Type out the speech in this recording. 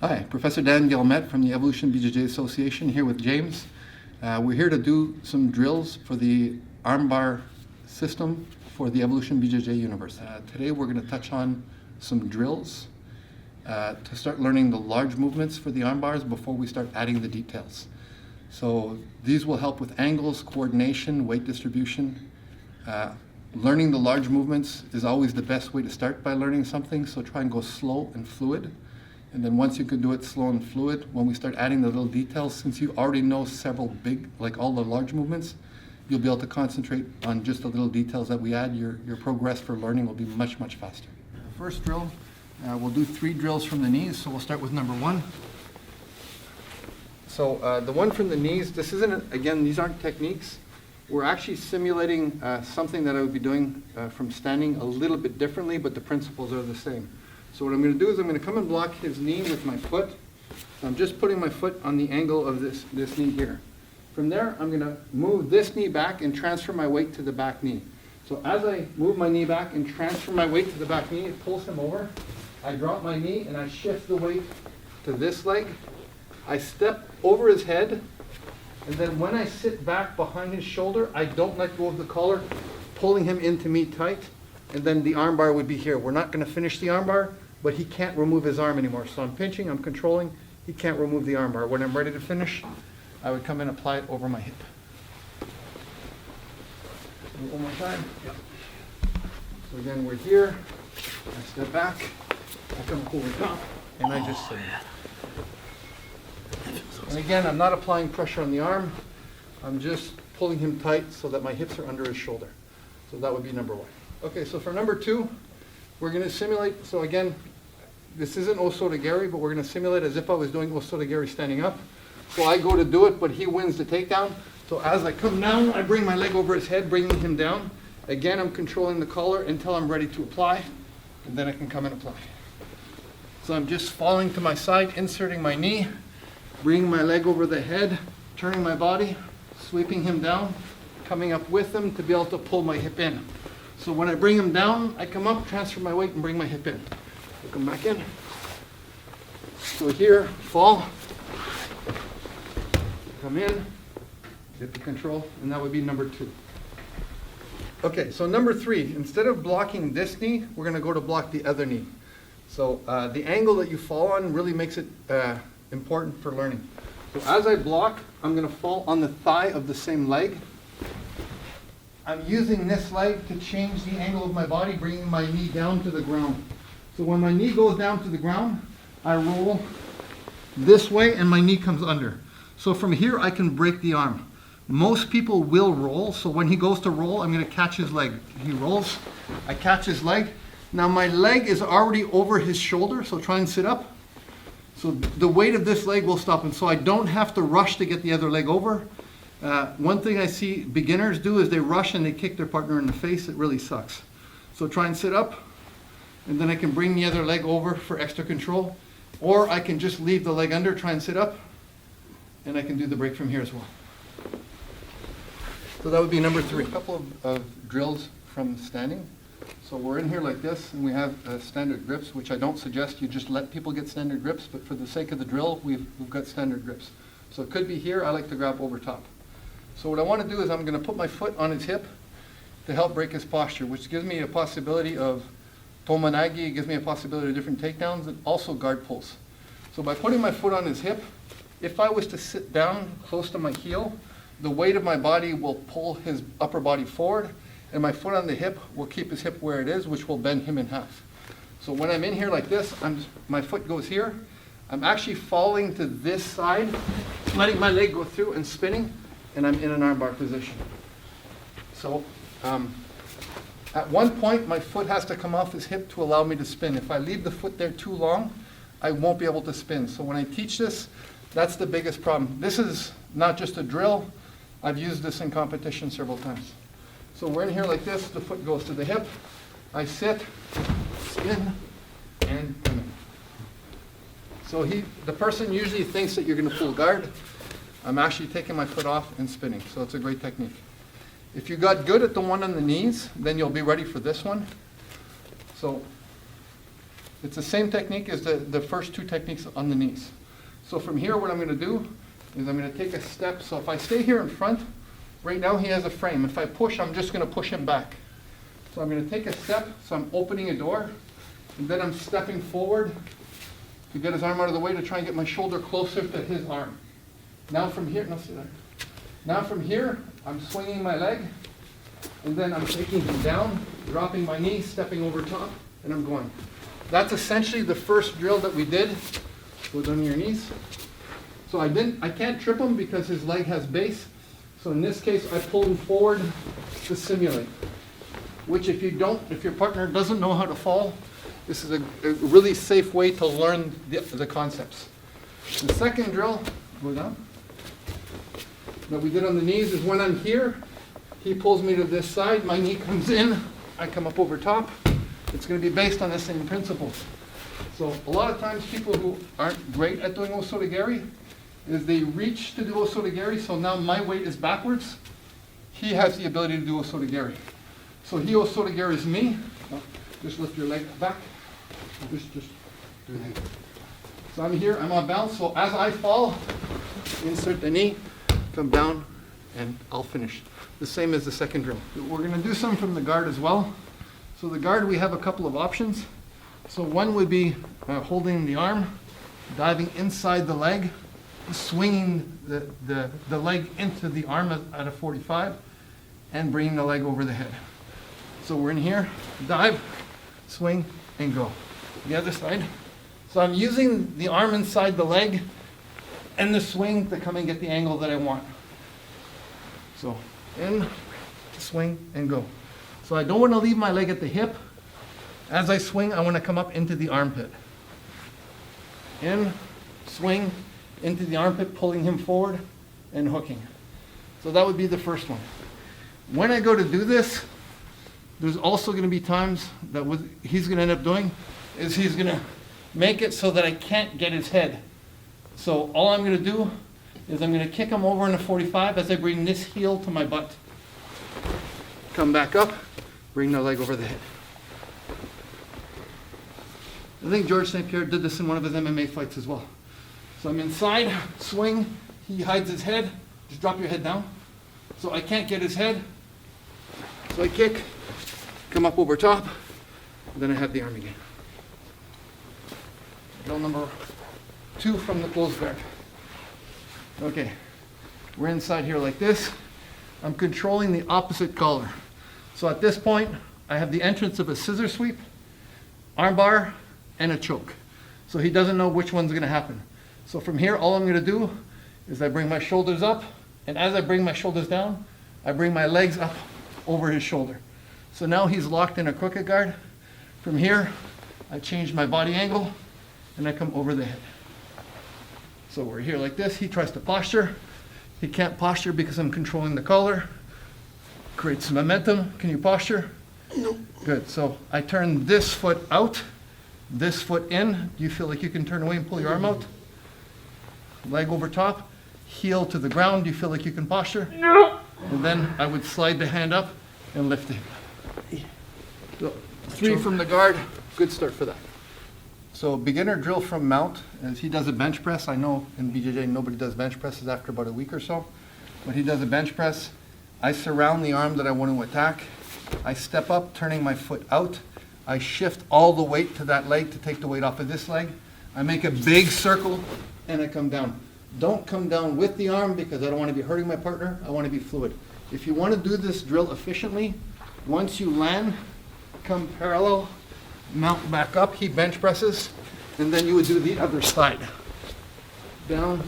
Hi, Professor Dan Guillemette from the Evolution BJJ Association here with James. We're here to do some drills for the Armbar system for the Evolution BJJ universe. Today we're going to touch on some drills to start learning the large movements for the armbars before we start adding the details. So these will help with angles, coordination, weight distribution. Learning the large movements is always the best way to start by learning something, so try and go slow and fluid. And then once you can do it slow and fluid, when we start adding the little details, since you already know several big, like all the large movements, you'll be able to concentrate on just the little details that we add. Your progress for learning will be much, much faster. The first drill, we'll do 3 drills from the knees, so we'll start with number 1. So the one from the knees, this isn't, again, these aren't techniques. We're actually simulating something that I would be doing from standing a little bit differently, but the principles are the same. So what I'm going to do is I'm going to come and block his knee with my foot. So I'm just putting my foot on the angle of this knee here. From there, I'm going to move this knee back and transfer my weight to the back knee. So as I move my knee back and transfer my weight to the back knee, it pulls him over. I drop my knee and I shift the weight to this leg. I step over his head, and then when I sit back behind his shoulder, I don't let go of the collar, pulling him into me tight, and then the armbar would be here. We're not going to finish the armbar, but he can't remove his arm anymore. So I'm pinching, I'm controlling, he can't remove the armbar. When I'm ready to finish, I would come and apply it over my hip. One more time. Yep. So again, we're here, I step back, I come over top, and I just sit. And again, I'm not applying pressure on the arm, I'm just pulling him tight so that my hips are under his shoulder. So that would be number 1. Okay, so for number 2, we're going to simulate, so again, this isn't osotogari, but we're going to simulate as if I was doing osotogari standing up. So I go to do it, but he wins the takedown. So as I come down, I bring my leg over his head, bringing him down. Again, I'm controlling the collar until I'm ready to apply, and then I can come and apply. So I'm just falling to my side, inserting my knee, bringing my leg over the head, turning my body, sweeping him down, coming up with him to be able to pull my hip in. So when I bring him down, I come up, transfer my weight, and bring my hip in. So come back in. So here, fall, come in, get the control, and that would be number 2. Okay, so number 3, instead of blocking this knee, we're going to go to block the other knee. So the angle that you fall on really makes it important for learning. So as I block, I'm going to fall on the thigh of the same leg. I'm using this leg to change the angle of my body, bringing my knee down to the ground. So when my knee goes down to the ground, I roll this way and my knee comes under. So from here I can break the arm. Most people will roll, so when he goes to roll, I'm going to catch his leg. He rolls, I catch his leg. Now my leg is already over his shoulder, so try and sit up. So the weight of this leg will stop him, so I don't have to rush to get the other leg over. One thing I see beginners do is they rush and they kick their partner in the face. It really sucks. So try and sit up, and then I can bring the other leg over for extra control. Or I can just leave the leg under, try and sit up, and I can do the break from here as well. So that would be number 3. A couple of drills from standing. So we're in here like this, and we have standard grips, which I don't suggest you just let people get standard grips, but for the sake of the drill, we've got standard grips. So it could be here, I like to grab over top. So what I want to do is I'm going to put my foot on his hip to help break his posture, which gives me a possibility of tomanagi, it gives me a possibility of different takedowns, and also guard pulls. So by putting my foot on his hip, if I was to sit down close to my heel, the weight of my body will pull his upper body forward, and my foot on the hip will keep his hip where it is, which will bend him in half. So when I'm in here like this, my foot goes here, I'm actually falling to this side, letting my leg go through and spinning, and I'm in an armbar position. So at one point, my foot has to come off his hip to allow me to spin. If I leave the foot there too long, I won't be able to spin. So when I teach this, that's the biggest problem. This is not just a drill. I've used this in competition several times. So we're in here like this, the foot goes to the hip, I sit, spin, and come in. So the person usually thinks that you're going to pull guard. I'm actually taking my foot off and spinning, so it's a great technique. If you got good at the one on the knees, then you'll be ready for this one. So It's the same technique as the first two techniques on the knees. So from here, what I'm going to do is I'm going to take a step. So if I stay here in front, right now he has a frame. If I push, I'm just going to push him back. So I'm going to take a step, so I'm opening a door, and then I'm stepping forward to get his arm out of the way to try and get my shoulder closer to his arm. Now from here, now from here, I'm swinging my leg, and then I'm taking him down, dropping my knee, stepping over top, and I'm going. That's essentially the first drill that we did. Go down to your knees. So I can't trip him because his leg has base. So in this case, I pull him forward to simulate. Which if your partner doesn't know how to fall, this is a really safe way to learn the concepts. The second drill, go down, that we did on the knees is when I'm here, he pulls me to this side, my knee comes in, I come up over top. It's going to be based on the same principles. So a lot of times people who aren't great at doing osotogari is they reach to do osotogari, so now my weight is backwards. He has the ability to do osotogari. So he osotogaris me. Just lift your leg back. Just do that. So I'm here, I'm on balance. So as I fall, insert the knee, come down, and I'll finish. The same as the second drill. We're going to do some from the guard as well. So the guard, we have a couple of options. So one would be holding the arm, diving inside the leg, swinging the leg into the arm at a 45, and bringing the leg over the head. So we're in here, dive, swing, and go. The other side. So I'm using the arm inside the leg and the swing to come and get the angle that I want. So in, swing, and go. So I don't want to leave my leg at the hip. As I swing, I want to come up into the armpit. In, swing, into the armpit, pulling him forward and hooking. So that would be the first one. When I go to do this, there's also going to be times that what he's going to end up doing is he's going to make it so that I can't get his head. So all I'm going to do is I'm going to kick him over in a 45 as I bring this heel to my butt. Come back up, bring the leg over the head. I think George St. Pierre did this in one of his MMA fights as well. So I'm inside, swing, he hides his head, just drop your head down. So I can't get his head, so I kick, come up over top, then I have the arm again. Drill number 2 from the closed guard. Okay, we're inside here like this. I'm controlling the opposite collar. So at this point, I have the entrance of a scissor sweep, armbar, and a choke. So he doesn't know which one's going to happen. So from here, all I'm going to do is I bring my shoulders up, and as I bring my shoulders down, I bring my legs up over his shoulder. So now he's locked in a crooked guard. From here, I change my body angle, and I come over the head. So we're here like this. He tries to posture. He can't posture because I'm controlling the collar. Create some momentum. Can you posture? No. Good. So I turn this foot out, this foot in. Do you feel like you can turn away and pull your arm out? Leg over top, heel to the ground. Do you feel like you can posture? No. And then I would slide the hand up and lift it. So 3 from the guard. Good start for that. So beginner drill from mount, as he does a bench press. I know in BJJ nobody does bench presses after about a week or so, but he does a bench press. I surround the arm that I want to attack. I step up, turning my foot out. I shift all the weight to that leg to take the weight off of this leg. I make a big circle and I come down. Don't come down with the arm because I don't want to be hurting my partner. I want to be fluid. If you want to do this drill efficiently, once you land, come parallel, mount back up, he bench presses, and then you would do the other side. Down.